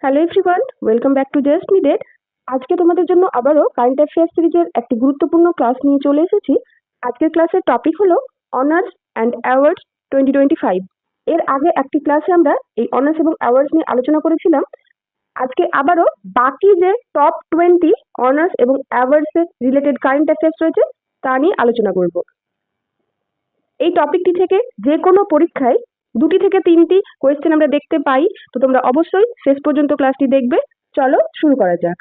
Hello everyone, welcome back to just needed. আজকে তোমাদের জন্য আবারও কারেন্ট অ্যাফেয়ার্স সিরিজের একটি গুরুত্বপূর্ণ ক্লাস নিয়ে চলে এসেছি। আজকের ক্লাসের টপিক হলো অনার্স অ্যান্ড অ্যাওয়ার্ডস 2025। এর আগে একটি ক্লাসে আমরা এই অনার্স এবং অ্যাওয়ার্ডস নিয়ে আলোচনা করেছিলাম। আজকে আবারও বাকি যে টপ 20 অনার্স এবং অ্যাওয়ার্ডস এর রিলেটেড কারেন্ট অ্যাফেয়ার্স রয়েছে তা নিয়ে আলোচনা করব। এই টপিকটি থেকে যে কোনো পরীক্ষায় 2 থেকে 3টি কোয়েশ্চেন আমরা দেখতে পাই, তো তোমরা অবশ্যই শেষ পর্যন্ত ক্লাসটি দেখবে। চলো শুরু করা যাক।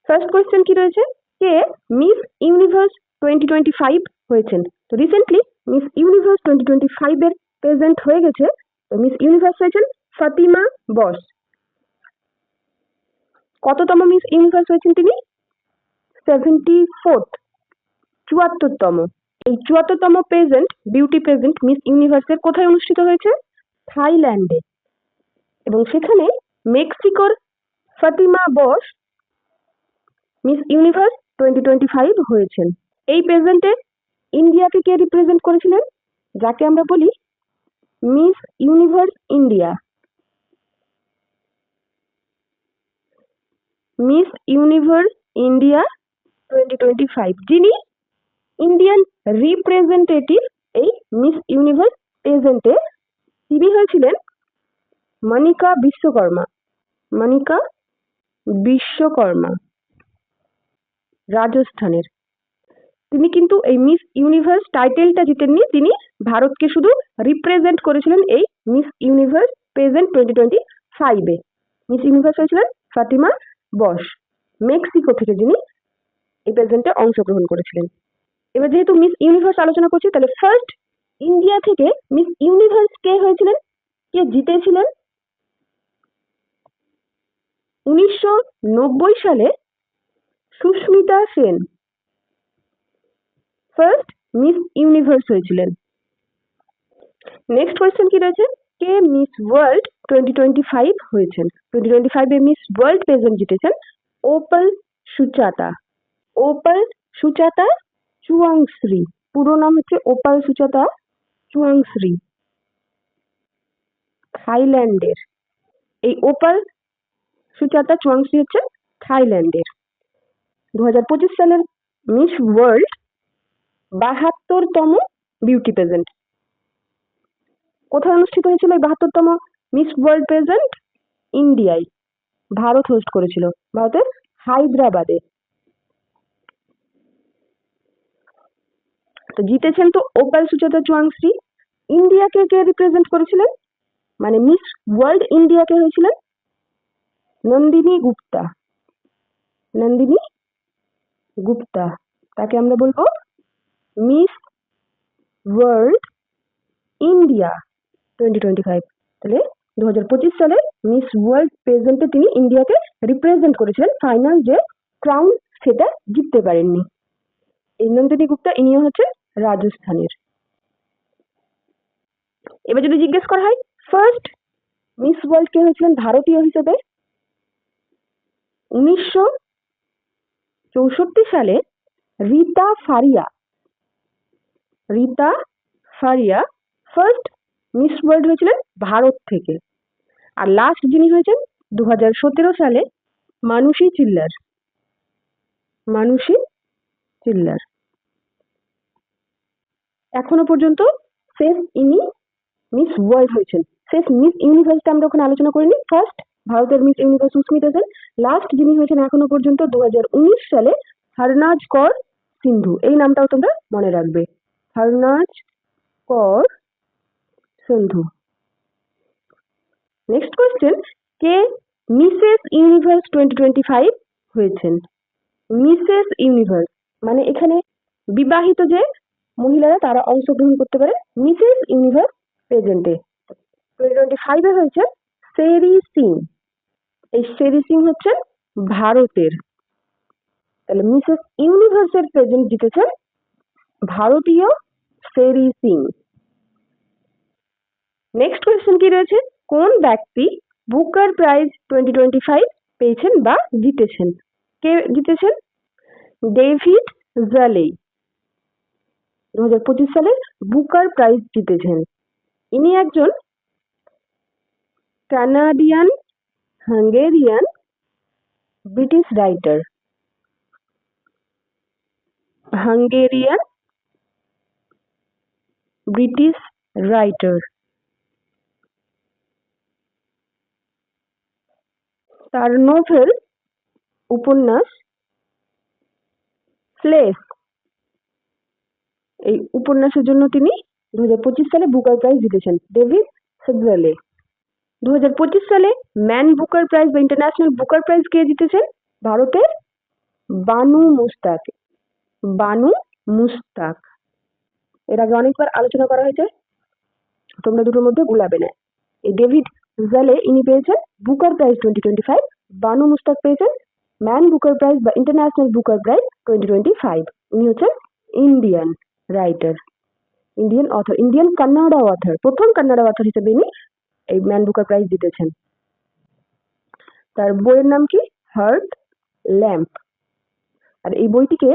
ফার্স্ট কোয়েশ্চেন কি রয়েছে, কে মিস ইউনিভার্স 2025 হয়েছেন? তো রিসেন্টলি মিস ইউনিভার্স 2025 এর প্রেজেন্ট হয়ে গেছে। তো মিস ইউনিভার্স হয়েছেন ফাতিমা বস। কততম মিস ইউনিভার্স হয়েছেন তিনি? 74th, 74তম। এই 74তম প্রেজেন্ট বিউটি প্রেজেন্ট মিস ইউনিভার্সের কোথায় অনুষ্ঠিত হয়েছে? থাইল্যান্ডে। এবং সেখানে মেক্সিকোর ফাতিমা বস মিস ইউনিভার্স 2025 হয়েছেন। এই প্রেজেন্টে ইন্ডিয়াকে কে রিপ্রেজেন্ট করেছিলেন? যাকে আমরা বলি miss universe India. Miss universe India 2025, যিনি ইন্ডিয়ান রিপ্রেজেন্টেটিভ এই মিস ইউনিভার্স প্রেজেন্টে, তিনি হয়েছিলেন মনিকা বিশ্বকর্মা। মনিকা বিশ্বকর্মা, রাজস্থানের। তিনি কিন্তু এই মিস ইউনিভার্স টাইটেলটা জিতেননি, তিনি ভারতকে শুধু রিপ্রেজেন্ট করেছিলেন এই মিস ইউনিভার্স প্রেজেন্ট 2025-এ। মিস ইউনিভার্স হয়েছিলেন ফাতিমা বস, মেক্সিকো থেকে, যিনি এই প্রেজেন্টে অংশগ্রহণ করেছিলেন। এবার যেহেতু মিস ইউনিভার্স আলোচনা করছি, তাহলে ফার্স্ট ইন্ডিয়া থেকে মিস ইউনিভার্স কে হয়েছিলেন, কে জিতেছিলেন? 1990 সালে Sushmita Sen first Miss Universe হয়েছিলেন। নেক্সট কোয়েশ্চেন কি রয়েছে, কে মিস ওয়ার্ল্ড 2025 হয়েছেন? 2025-এ মিস ওয়ার্ল্ড প্রেজেন্ট জিতেছেন Opal Suchata. Opal Suchata Chuangsri, পুরো নাম হচ্ছে ওপাল সুচাতা চুয়াংশ্রী, থাইল্যান্ডের। এই ওপাল সুচাতা চুয়াংশ্রী হচ্ছে থাইল্যান্ডের। 2025 সালের মিস ওয়ার্ল্ড 72তম বিউটি প্রেজেন্ট কোথায় অনুষ্ঠিত হয়েছিল? এই 72তম মিস ওয়ার্ল্ড প্রেজেন্ট ইন্ডিয়ায়, ভারত হোস্ট করেছিল, ভারতের হায়দ্রাবাদে। তো জিতেছেন তো ওপাল সুচাতা চুয়াংশ্রী। ইন্ডিয়াকে কে রিপ্রেজেন্ট করেছিলেন, মানে মিস ওয়ার্ল্ড ইন্ডিয়াকে হয়েছিলেন নন্দিনী গুপ্তা। নন্দিনী গুপ্তা, তাকে আমরা বলবো মিস ওয়ার্ল্ড ইন্ডিয়া 2025। তাহলে 2025 সালে মিস ওয়ার্ল্ড প্রেজেন্টে তিনি ইন্ডিয়াকে রিপ্রেজেন্ট করেছিলেন, ফাইনাল যে ক্রাউন সেটা জিততে পারেননি। এই নন্দিনী গুপ্তা, ইনিও হচ্ছেন রাজস্থানের। এবার যদি জিজ্ঞেস করা হয় ফার্স্ট মিস ওয়ার্ল্ড কে হয়েছিলেন ভারতীয় হিসেবে, 1964 সালে Rita Faria. Rita Faria first miss world হয়েছিলেন ভারত থেকে। আর লাস্ট যিনি হয়েছেন 2017 সালে মানুষী চিল্লার। মানুষী চিল্লার এখনো পর্যন্ত শেষ ইনি মিস ওয়ার্ল্ড হয়েছেন। শেষ মিস ইউনিভার্সটা আমরা ওখানে আলোচনা করিনি। ফার্স্ট ভারতের Miss Universe Sushmita Sen, last যিনি হয়েছেন এখনো পর্যন্ত 2019 সালে হরনাজ কর সিন্ধু। এই নামটাও তোমরা মনে রাখবে, হরনাজ কর সিন্ধু। নেক্সট কোয়েশ্চেন, কে মিসেস ইউনিভার্স 2025 হয়েছেন? মিসেস ইউনিভার্স মানে এখানে বিবাহিত যে মহিলারা তারা অংশগ্রহণ করতে পারে মিসেস ইউনিভার্স প্রেজেন্টে। 2025-এ হয়েছে শেরি সিং। এই শেরি সিং হচ্ছেন ভারতের। তাহলে মিসেস ইউনিভার্সের প্রেজেন্ট জিতেছেন ভারতীয় শেরি সিং। নেক্সট কোয়েশ্চেন কি রয়েছে, কোন ব্যক্তি বুকার প্রাইজ 2025 পেয়েছেন বা জিতেছেন? কে জিতেছেন? ডেভিড জালেই 2025 সালে বুকার প্রাইজ জিতেছেন। ইনি একজন Canadian Hungarian British writer. Hungarian British writer. তার নোভেল উপন্যাস ফ্লেশ। এই উপন্যাসের জন্য তিনি 2025 সালে বুকার প্রাইজ জিতেছেন। ডেভিড সেডালে। 2025 সালে ম্যান বুকার প্রাইজ বা ইন্টারন্যাশনাল বুকার প্রাইজ কে জিতেছেন? ভারতের বানু মুস্তাক। বানু মুস্তাক। এর আগে অনেকবার আলোচনা করা হয়েছে, তোমরা দুটোর মধ্যে গুলাবে না। এই ডেভিড জালে ইনি পেয়েছেন বুকার প্রাইজ 2025, বানু মুস্তাক পেয়েছেন ম্যান বুকার প্রাইজ বা ইন্টারন্যাশনাল বুকার প্রাইজ 2025। উনি হচ্ছেন Indian writer, Indian author, Indian Kannada author, প্রথম কান্নাডা অথর হিসেবে ইনি এই ম্যান বুকার প্রাইজ জিতেছেন। তার বইয়ের নাম কি? Heart lamp. আর এই বইটিকে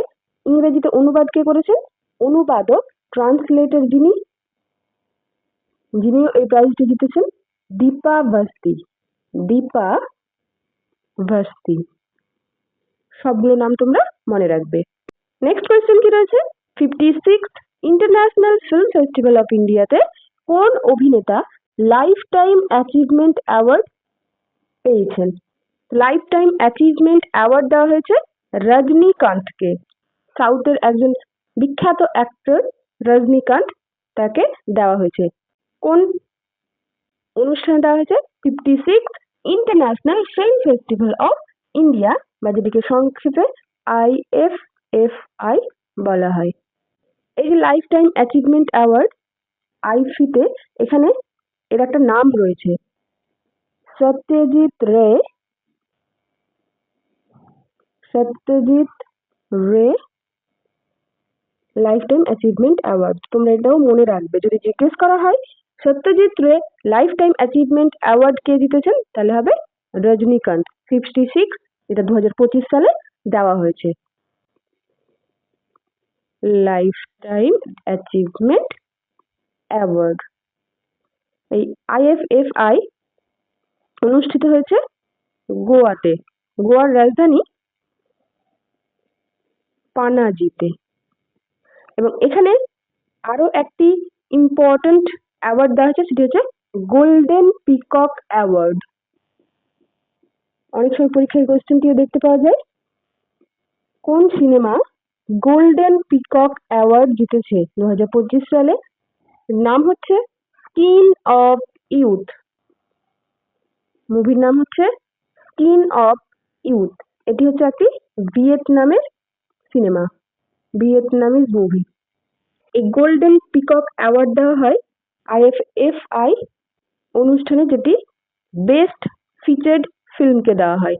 ইংরেজিতে অনুবাদ কে করেছেন? অনুবাদক, ট্রান্সলেটর যিনি এই প্রাইজটি জিতেছেন দীপা ভাস্তি। দীপা ভাস্তি। সবগুলো নাম তোমরা মনে রাখবে। নেক্সট কোয়েশ্চেন কি রয়েছে? 56th international film festival of ইন্ডিয়াতে কোন অভিনেতা লাইফ টাইম অ্যাচিভমেন্ট অ্যাওয়ার্ড পেয়েছেন? লাইফ টাইম অ্যাচিভমেন্ট অ্যাওয়ার্ড দেওয়া হয়েছে রজনীকান্তকে। সাউথের একজন বিখ্যাত অ্যাক্টর রজনীকান্ত, তাকে দেওয়া হয়েছে। কোন অনুষ্ঠানে দেওয়া হয়েছে? 56th international film festival of India, বা যেটিকে সংক্ষেপে IFFI বলা হয়। এই যে লাইফ টাইম অ্যাচিভমেন্ট অ্যাওয়ার্ড আইফিতে, এখানে এর একটা নাম রয়েছে, সত্যজিৎ রে। সত্যজিৎ রে লাইফ টাইম অ্যাচিভমেন্ট অ্যাওয়ার্ড। তোমরা এটাও মনে রাখবে, যদি জিজ্ঞেস করা হয় সত্যজিৎ রে লাইফ টাইম অ্যাচিভমেন্ট অ্যাওয়ার্ড কে জিতেছেন, তাহলে হবে রজনীকান্ত। 56, যেটা 2025 সালে দেওয়া হয়েছে। Life time achievement award. এই IFFI অনুষ্ঠিত হয়েছে গোয়াতে, গোয়ার রাজধানী পানাজিতে। এবং এখানে আরো একটি ইম্পর্টেন্ট অ্যাওয়ার্ড দেওয়া হয়েছে, সেটি হচ্ছে গোল্ডেন পিকক অ্যাওয়ার্ড। অনেক সময় পরীক্ষায় কোয়েশ্চেনটিও দেখতে পাওয়া যায়। কোন সিনেমা গোল্ডেন পিকক অ্যাওয়ার্ড জিতেছে 2025 সালে? নাম হচ্ছে স্কিন অফ ইউথ। মুভির নাম হচ্ছে স্কিন অফ ইউথ। এটি হচ্ছে একটি ভিয়েতনামের সিনেমা, ভিয়েতনামিজ মুভি। এই গোল্ডেন পিকক অ্যাওয়ার্ড দেওয়া হয় IFFI অনুষ্ঠানে, যেটি বেস্ট ফিচার্ড ফিল্মকে দেওয়া হয়।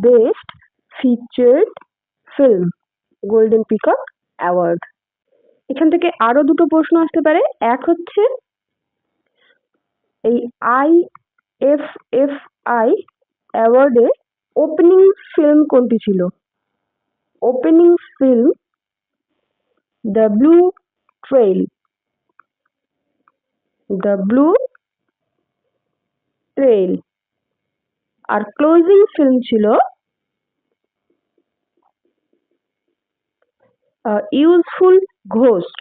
Best featured film, golden peacock award. এখান থেকে আরো দুটো প্রশ্ন আসতে পারে। এক হচ্ছে এই IFFI অ্যাওয়ার্ডে ওপেনিং ফিল্ম কোনটি ছিল? Opening film the Blue Trail. The Blue Trail. আর ক্লোজিং ফিল্ম ছিল ইউজফুল ঘোস্ট।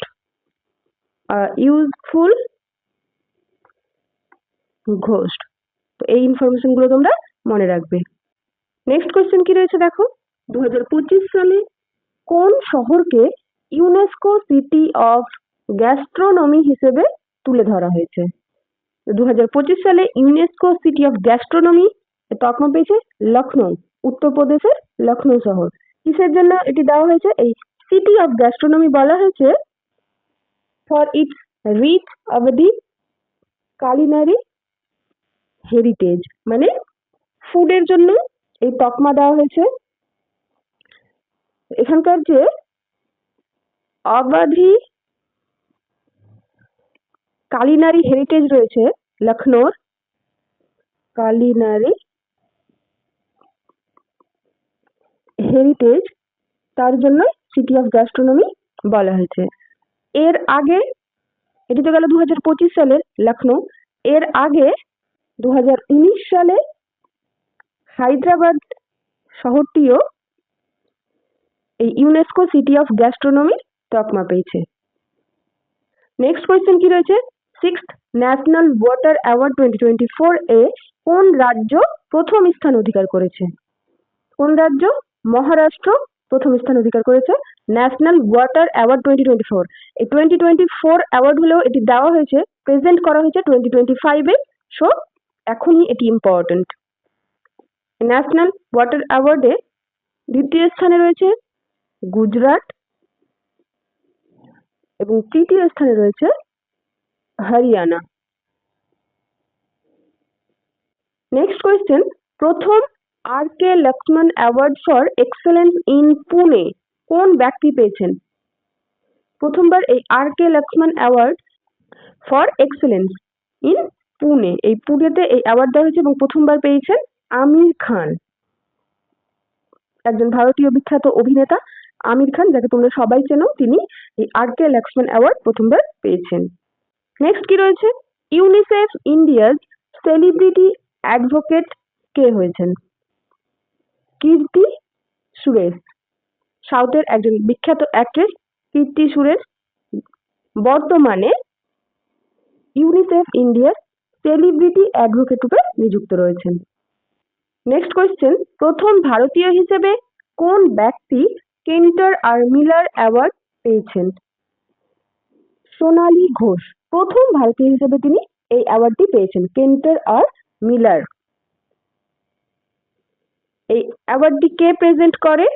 Useful Ghost. তো এই ইনফরমেশন গুলো তোমরা মনে রাখবে। নেক্সট কোয়েশ্চেন কি রয়েছে দেখো, 2025 সালে কোন শহরকে ইউনেস্কো সিটি অফ গ্যাস্ট্রোনমি হিসেবে তুলে ধরা হয়েছে? 2025 সালে ইউনেস্কো সিটি অফ গ্যাস্ট্রোনমি তকমা পেয়েছে লখনৌ, উত্তরপ্রদেশের লখনৌ শহর। কিসের জন্য এটি দেওয়া হয়েছে? এই সিটি অফ গ্যাস্ট্রোনমি বলা হয়েছে ফর ইটস রিচ অবধি কালিনারি হেরিটেজ, মানে ফুডের জন্য এই তকমা দেওয়া হয়েছে। এখানকার যে অবাধি কালিনারি হেরিটেজ রয়েছে লখনৌর, কালিনারি হেরিটেজ, তার জন্য সিটি অফ গ্যাস্ট্রোনমি বলা হয়েছে। এর আগে, এটি তো গেল 2025 সালের লখনৌ। এর আগে 2019 সালে হায়দ্রাবাদ শহরটিও এই ইউনেস্কো সিটি অফ গ্যাস্ট্রোনমির তকমা পেয়েছে। নেক্সট কোয়েশ্চেন কি রয়েছে, সিক্সথ ন্যাশনাল ওয়াটার অ্যাওয়ার্ড 2024 এ কোন রাজ্য প্রথম স্থান অধিকার করেছে? কোন রাজ্য? মহারাষ্ট্র প্রথম স্থান অধিকার করেছে ন্যাশনাল ওয়াটার অ্যাওয়ার্ড 2024। এই 2024 অ্যাওয়ার্ড হলেও এটি দেওয়া হয়েছে, প্রেজেন্ট করা হয়েছে 2025 এ, সো এখনই এটি ইম্পর্টেন্ট। ন্যাশনাল ওয়াটার অ্যাওয়ার্ডে দ্বিতীয় স্থানে রয়েছে গুজরাট এবং তৃতীয় স্থানে রয়েছে হরিয়ানা। নেক্সট কোয়েশ্চেন, প্রথম R K. Laxman award for excellence in Pune কোন ব্যক্তি পেয়েছেন? প্রথমবার এই R K. Laxman award for excellence in Pune, এই পুনেতে এই অ্যাওয়ার্ড দেওয়া হয়েছে এবং প্রথমবার পেয়েছেন আমির খান, একজন ভারতীয় বিখ্যাত অভিনেতা আমির খান, যাকে তোমরা সবাই চেনো, তিনি এই আর.কে. লক্ষ্মণ অ্যাওয়ার্ড প্রথমবার পেয়েছেন। নেক্সট কি রয়েছে, ইউনিসেফ ইন্ডিয়ার সেলিব্রিটি অ্যাডভোকেট কে হয়েছেন? কীর্তি সুরেশ, সাউথের একজন বিখ্যাত অ্যাক্ট্রেস কীর্তি সুরেশ বর্তমানে ইউনিসেফ ইন্ডিয়ার সেলিব্রিটি অ্যাডভোকেট রূপে নিযুক্ত রয়েছেন। নেক্সট কোয়েশ্চেন, প্রথম ভারতীয় হিসেবে কোন ব্যক্তি কেন্টার আর মিলার অ্যাওয়ার্ড পেয়েছেন? সোনালী ঘোষ, প্রথম ভারতীয় হিসেবে তিনি এই অ্যাওয়ার্ডটি পেয়েছেন, কেন্টার আর মিলার। এই অ্যাওয়ার্ডটি কে প্রেজেন্ট করে?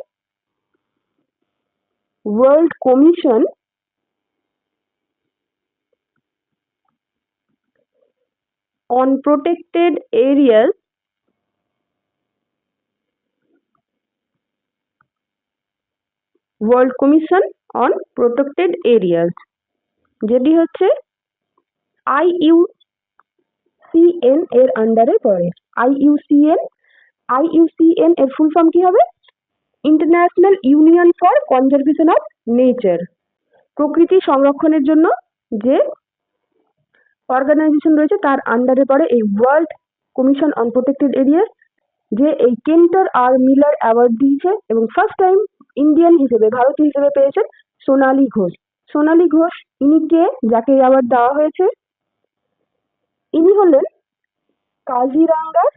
World commission on protected areas world commission on protected areas, যেটি হচ্ছে IUCN এর আন্ডারে পড়ে। IUCN এর ফুল ফর্ম কি হবে? International union for conservation of nature. প্রকৃতি সংরক্ষণের জন্য যে অর্গানাইজেশন রয়েছে তার আন্ডারে পড়ে এই world commission on protected areas, যে এই কেন্টার আর মিলার অ্যাওয়ার্ড দিয়েছে এবং ফার্স্ট টাইম ইন্ডিয়ান হিসেবে, ভারতীয় হিসেবে পেয়েছেন সোনালী ঘোষ। সোনালী ঘোষ ইনি কে, যাকে এই অ্যাওয়ার্ড দেওয়া হয়েছে? ইনি হলেন কাজিরাঙ্গার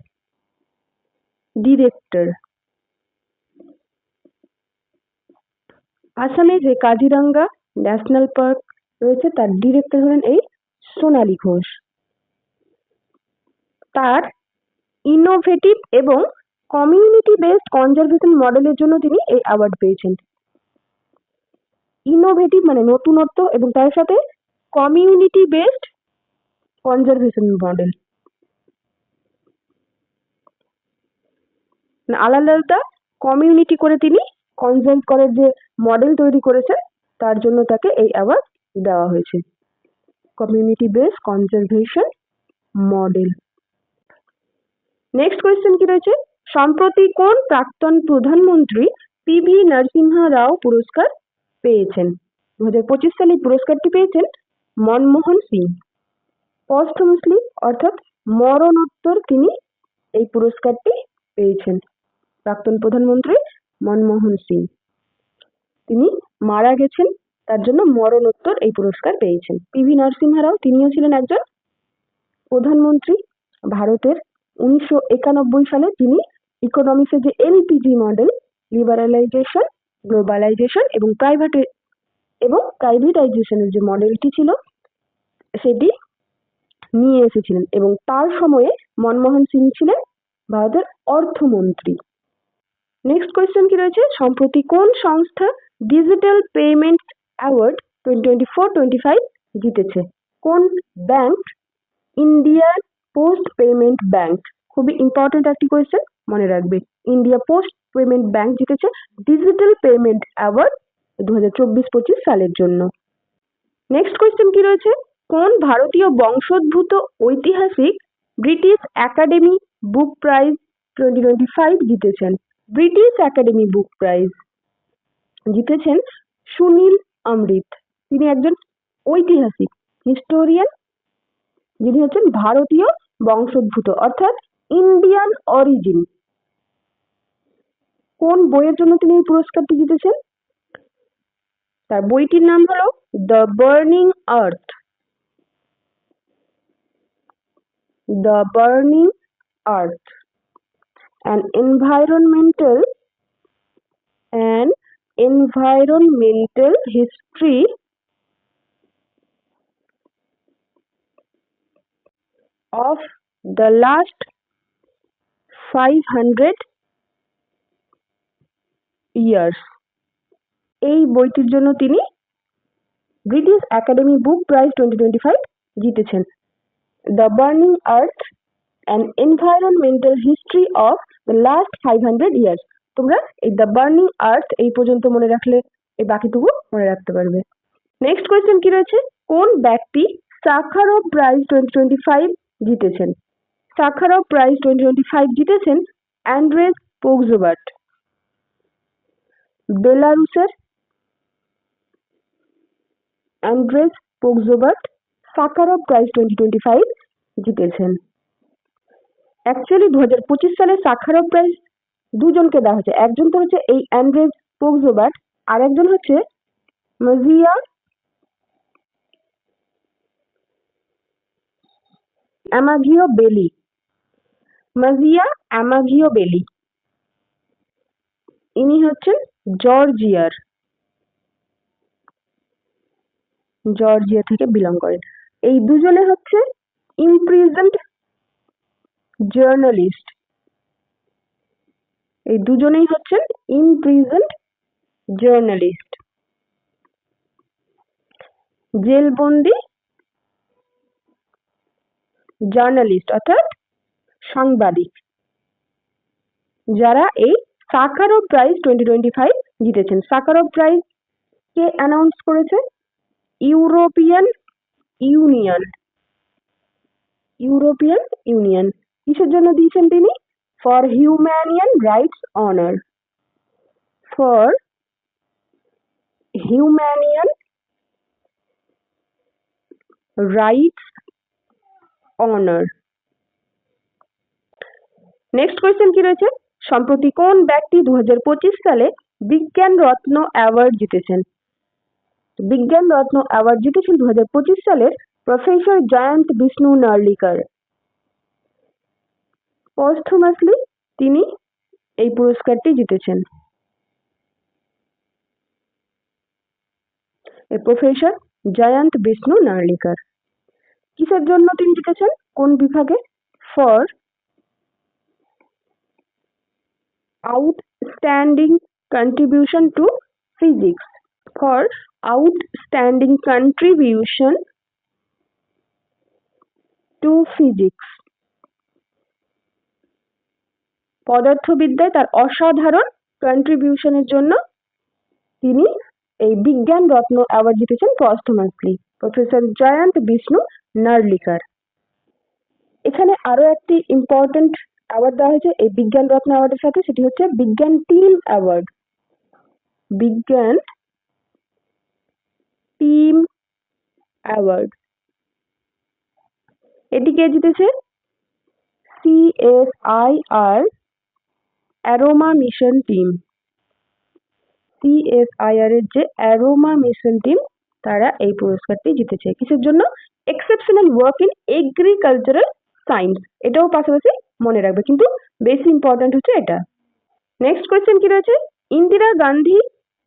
ডিরেক্টর। আসামে যে কাজিরাঙ্গা ন্যাশনাল পার্ক রয়েছে তার ডিরেক্টর হলেন এই সোনালী ঘোষ। তার ইনোভেটিভ এবং কমিউনিটি বেসড কনজারভেশন মডেলের জন্য তিনি এই অ্যাওয়ার্ড পেয়েছেন। ইনোভেটিভ মানে নতুনত্ব এবং তার সাথে কমিউনিটি বেসড কনজারভেশন মডেল, আলাদা আলাদা কমিউনিটি করে তিনি কনজার্ভ করার যে মডেল তৈরি করেছেন তার জন্য তাকে এই অ্যাওয়ার্ড দেওয়া হয়েছে, community based conservation model. Next question কি রয়েছে, সম্প্রতি কোন প্রাক্তন প্রধানমন্ত্রী পিভি নরসিংহ রাও পুরস্কার পেয়েছেন? 2025 সালে পুরস্কারটি পেয়েছেন মনমোহন সিং। পস্টহুমাসলি অর্থাৎ মরণোত্তর তিনি এই পুরস্কারটি পেয়েছেন। প্রাক্তন প্রধানমন্ত্রী মনমোহন সিং, তিনি মারা গেছেন, তার জন্য মরণোত্তর এই পুরস্কার পেয়েছেন। পিভি নরসিংহ রাও তিনিও ছিলেন একজন প্রধানমন্ত্রী ভারতের। 1991 সালে তিনি ইকোনমিক্সের যে এলপিজি মডেল, লিবারালাইজেশন, গ্লোবালাইজেশন এবং প্রাইভেটাইজেশনের যে মডেলটি ছিল সেটি নিয়ে এসেছিলেন এবং তার সময়ে মনমোহন সিং ছিলেন ভারতের অর্থমন্ত্রী। নেক্সট কোয়েশ্চেন কি রয়েছে, সম্প্রতি কোন সংস্থা ডিজিটাল পেমেন্ট অ্যাওয়ার্ড 2024-25 জিতেছে? কোন bank? Indian post payment bank. খুবই ইম্পর্টেন্ট একটি কোয়েশ্চেন, মনে রাখবে। ইন্ডিয়া পোস্ট পেমেন্ট ব্যাংক জিতেছে ডিজিটাল পেমেন্ট অ্যাওয়ার্ড 2024-25 সালের জন্য। নেক্সট কোয়েশ্চেন কি রয়েছে, কোন ভারতীয় বংশোদ্ভূত ঐতিহাসিক ব্রিটিশ একাডেমি বুক প্রাইজ 2025 জিতেছেন? ব্রিটিশ একাডেমি বুক প্রাইজ জিতেছেন সুনীল অমৃত। তিনি একজন ঐতিহাসিক হিস্টোরিয়ান, যিনি হচ্ছেন ভারতীয় বংশোদ্ভূত অর্থাৎ ইন্ডিয়ান অরিজিন। কোন বইয়ের জন্য তিনি এই পুরস্কারটি জিতেছেন? তার বইটির নাম হলো the burning earth. The burning earth, an environmental history of the last 500 years। এই বইটির জন্য তিনি ব্রিটিশ একাডেমি বুক প্রাইজ 2025 জিতেছেন। The burning earth, an environmental history of the last 500 years। তোমরা এই দ্য বার্নিং আর্থ এই পর্যন্ত মনে রাখলে এই বাকিটুকু মনে রাখতে পারবে। নেক্সট কোয়েশ্চেন কি রয়েছে? কোন ব্যক্তি সাখারভ প্রাইজ 2025 জিতেছেন? সাখারভ প্রাইজ 2025 জিতেছেন অ্যান্ড্রেস পোগজোবাট। বেলারুসের অ্যান্ড্রেস পোগজোবাট সাখারভ প্রাইজ 2025 জিতেছেন। অ্যাকচুয়ালি 2025 সালে সাখারভ প্রাইজ দুজনকে দেওয়া হয়েছে। একজন তো হচ্ছে এই অ্যান্ড্রেস পোগজোবাট, আর একজন হচ্ছে মাজিয়া অ্যামাগিও বেলি। মাজিয়া অ্যামাগিও বেলি ইনি হচ্ছেন জর্জিয়া থেকে বিলং করেন। এই দুজনে হচ্ছে ইমপ্রিজন্ড জার্নালিস্ট। এই দুজনেই হচ্ছেন ইমপ্রিজন্ড জার্নালিস্ট, জেলবন্দি জার্নালিস্ট অর্থাৎ সাংবাদিক, যারা এই সাখারভ প্রাইজ 2025 জিতেছেন। সাখারভ প্রাইজ কে অ্যানাউন্স করেছে? European Union. কিসের জন্য দিয়েছেন তিনি? For human rights honour. For human rights honour. Next question কি রয়েছে? সম্প্রতি কোন ব্যক্তি 2025 সালে বিজ্ঞান রত্ন অ্যাওয়ার্ড জিতেছেন? বিজ্ঞান রত্ন অ্যাওয়ার্ড জিতেছেন 2025 সালের প্রফেসর জয়ন্ত বিষ্ণু নার্লিকার। পস্থুমাসলি তিনি এই পুরস্কারটি জিতেছেন। প্রফেসর জয়ন্ত বিষ্ণু নার্লিকার। কিসের জন্য তিনি জিতেছেন? কোন বিভাগে? For outstanding contribution to physics. For outstanding contribution to physics. পদার্থবিদ্যায় তার অসাধারণ কন্ট্রিবিউশনের জন্য তিনি এই বিজ্ঞান রত্ন অ্যাওয়ার্ড জিতেছেন পস্থুমাসলি, প্রফেসর জয়ন্ত বিষ্ণু নার্লিকার। এখানে আরো একটি ইম্পর্টেন্ট অ্যাওয়ার্ড দেওয়া হয়েছে এই বিজ্ঞান রত্ন অ্যাওয়ার্ডের সাথে, সেটি হচ্ছে বিজ্ঞান টিম অ্যাওয়ার্ড। বিজ্ঞান টিম অ্যাওয়ার্ড এটি কে জিতেছে? CSIR aroma mission team. CSIR এর যে অ্যারোমা মিশন টিম তারা এই পুরস্কারটি জিতেছে। কিসের জন্য? Exceptional work in agricultural science. এটাও পাশাপাশি মনে রাখবে, কিন্তু বেশি ইম্পর্টেন্ট হচ্ছে এটা। নেক্সট কোয়েশ্চেন কি রয়েছে? ইন্দিরা গান্ধী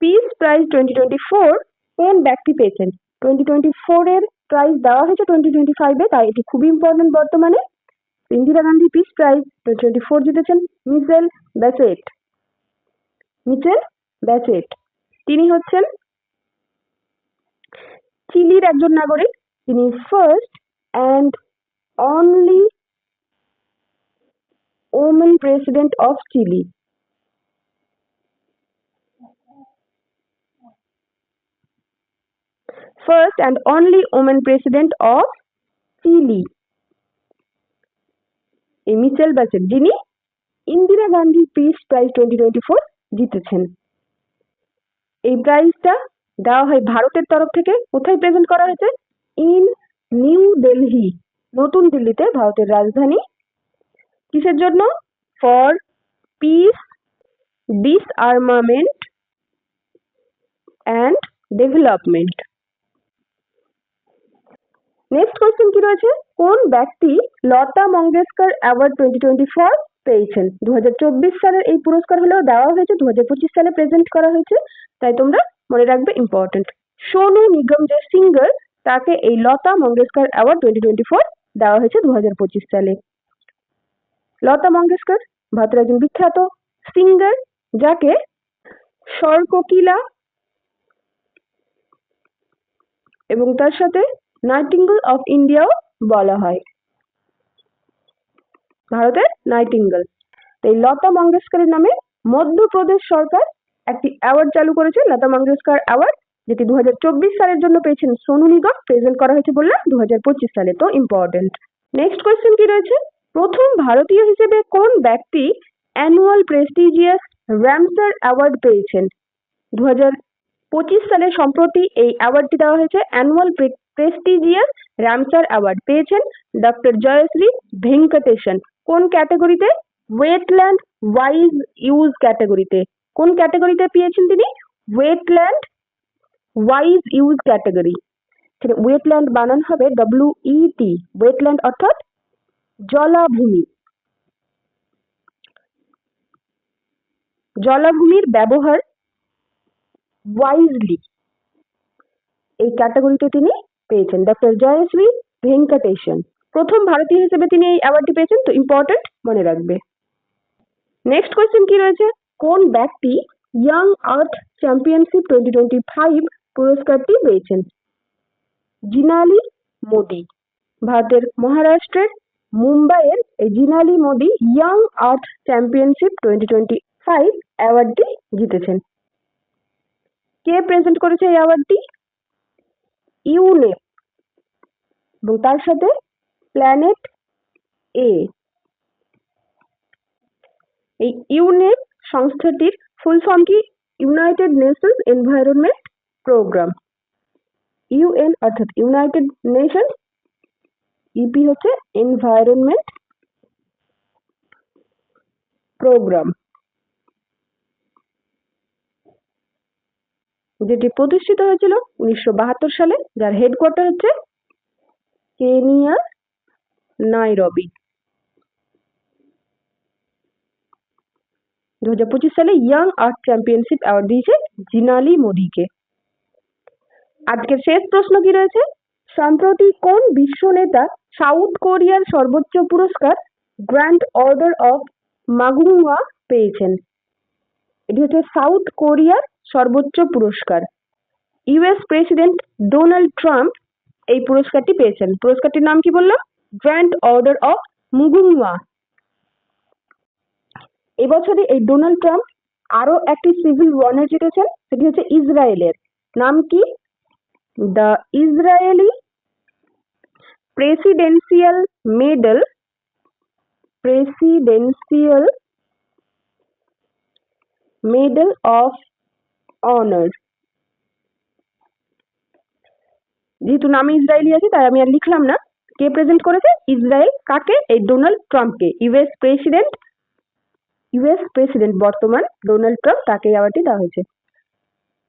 পিস প্রাইজ 2024 কোন ব্যক্তি পেয়েছেন? 2024 এর প্রাইজ দেওয়া হয়েছে 2025 এ, তাই এটি খুবই ইম্পর্টেন্ট বর্তমানে। ইন্দিরা গান্ধী পিস প্রাইজ 2024 জিতেছেন মিচেল ব্যাচেট। তিনি হচ্ছেন চিলির একজন নাগরিক। তিনি first and only women president of Chile. First and only women president of Chile এই মিচেল ব্যাচেট, যিনি ইন্দিরা গান্ধী পিস প্রাইজ 2024 জিতেছেন। এই প্রাইজটা দেওয়া হয় ভারতের তরফ থেকে। কোথায় প্রেজেন্ট করা হয়েছে? In New Delhi. নতুন দিল্লিতে, ভারতের রাজধানী। কিসের জন্য? For peace, disarmament and development. Next question কি রয়েছে? কোন ব্যক্তি লতা মঙ্গেশকর অ্যাওয়ার্ড 2024 পেয়েছেন? 2024 সালের এই পুরস্কার হলেও দেওয়া হয়েছে, 2025 সালে প্রেজেন্ট করা হয়েছে, তাই তোমরা মনে রাখবে, ইম্পর্টেন্ট। সোনু নিগম যে সিঙ্গার, তাকে এই লতা মঙ্গেশকর অ্যাওয়ার্ড 2024 দেওয়া হয়েছে 2025 সালে। লতা মঙ্গেশকর ভারতের একজন বিখ্যাত সিঙ্গার, যাকে স্বরকোকিলা এবং তার সাথে নাইটিঙ্গেল অফ ইন্ডিয়াও বলা হয়, ভারতের নাইটিঙ্গেল। এই লতা মঙ্গেশকরের নামে মধ্যপ্রদেশ সরকার একটি অ্যাওয়ার্ড চালু করেছে, লতা মঙ্গেশকর অ্যাওয়ার্ড, যেটি 2024 সালের জন্য পেয়েছেন সোনু নিগম, প্রেজেন্ট করা হয়েছে বললাম 2025 সালে, তো ইম্পর্টেন্ট। নেক্সট কোয়েশ্চেন কি রয়েছে? প্রথম ভারতীয় হিসেবে কোন ব্যক্তি অ্যানুয়াল প্রেস্টিজিয়াস র্যামসার অ্যাওয়ার্ড পেয়েছেন? 2025 সালে সম্প্রতি এই অ্যাওয়ার্ডটি দেওয়া হয়েছে, অ্যানুয়াল প্রেস্টিজিয়াস র্যামসার অ্যাওয়ার্ড পেয়েছেন ডক্টর জয়শ্রী ভেঙ্কটেশন। কোন ক্যাটাগরিতে? ওয়েটল্যান্ড ওয়াইজ ইউজ ক্যাটাগরিতে। কোন ক্যাটাগরিতে পেয়েছেন তিনি? Wetland wise use category. Wetland বানান হবে WET, ওয়েটল্যান্ড অর্থাৎ জলাভূমি, জলাভূমির ব্যবহার ওয়াইজলি, এই ক্যাটাগরিতে তিনি পেয়েছেন, ডক্টর জয়শ্রী ভেঙ্কটেশন। প্রথম ভারতীয় হিসেবে তিনি এই অ্যাওয়ার্ডটি পেয়েছেন, তো ইম্পর্টেন্ট, মনে রাখবে। নেক্সট কোয়েশ্চেন কি রয়েছে? কোন ব্যক্তি ইয়াং আর্থ চ্যাম্পিয়নশিপ 2025 পুরস্কারটি পেয়েছেন? জিনালি মোদি, ভারতের মহারাষ্ট্রের মুম্বাইয়ের এই জিনালি মোদি ইয়াং আর্থ চ্যাম্পিয়নশিপ 2025 অ্যাওয়ার্ডটি জিতেছেন। কে প্রেজেন্ট করেছে এই অ্যাওয়ার্ডটি? ইউনেপ এবং তার সাথে প্ল্যানেট এ। এই ইউনেপ সংস্থাটির ফুল ফর্ম কি? United Nations Environment Programme. UN অর্থাৎ ইউনাইটেড নেশন, ইপি হচ্ছে এনভায়রনমেন্ট প্রোগ্রাম, যেটি প্রতিষ্ঠিত হয়েছিল 1972 সালে, যার হেডকোয়ার্টার হচ্ছে কেনিয়া নাইরবি। 2025 সালে ইয়াং আর্থ চ্যাম্পিয়নশিপ অ্যাওয়ার্ড দিয়েছে জিনালি মোদিকে। আজকের শেষ প্রশ্ন কি রয়েছে? সম্প্রতি কোন বিশ্ব নেতা সাউথ কোরিয়ার সর্বোচ্চ পুরস্কার গ্র্যান্ড অর্ডার অফ মাগুংওয়া পেয়েছেন? এটি হচ্ছে সাউথ কোরিয়ার সর্বোচ্চ পুরস্কার। ইউএস প্রেসিডেন্ট ডোনাল্ড ট্রাম্প এই পুরস্কারটি পেয়েছেন। পুরস্কারটির নাম কি বললাম? Grand order of Mugunghwa. এবছরে এই ডোনাল্ড ট্রাম্প আরো একটি সিভিল অনার জিতেছেন, সেটি হচ্ছে ইসরায়েলের। নাম কি? The Israeli presidential medal, presidential medal of honour. যেহেতু নামে ইসরায়েলি আছে তাই আমি আর লিখলাম না। কে প্রেজেন্ট করেছে? ইসরায়েল। কাকে? এই ডোনাল্ড ট্রাম্পকে। ইউএস প্রেসিডেন্ট বর্তমান ডোনাল্ড ট্রাম্প, তাকে অ্যাওয়ার্ডটি দেওয়া হয়েছে।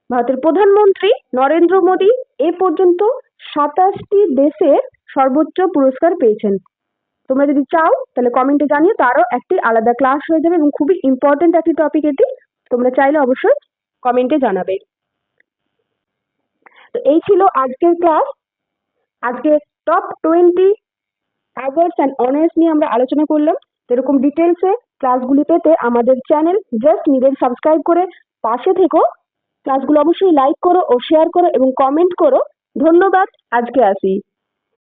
ভারতের প্রধানমন্ত্রী নরেন্দ্র মোদী এ পর্যন্ত 27টি দেশের সর্বোচ্চ পুরস্কার পেয়েছেন। তোমরা যদি চাও তাহলে কমেন্টে জানিও, তারও একটি আলাদা ক্লাস হয়ে যাবে এবং খুবই ইম্পর্টেন্ট একটি টপিক এটি। তোমরা চাইলে অবশ্যই কমেন্টে জানাবে। তো এই ছিল আজকের ক্লাস। আজকে টপ 20 অ্যাওয়ার্ডস অ্যান্ড অনার্স নিয়ে আমরা আলোচনা করলাম। এরকম ডিটেলসে ক্লাসগুলি পেতে আমাদের চ্যানেল জাস্ট নিডেড সাবস্ক্রাইব করে পাশে থেকো। ক্লাসগুলো অবশ্যই লাইক করো ও শেয়ার করো এবং কমেন্ট করো। ধন্যবাদ, আজকে আসি।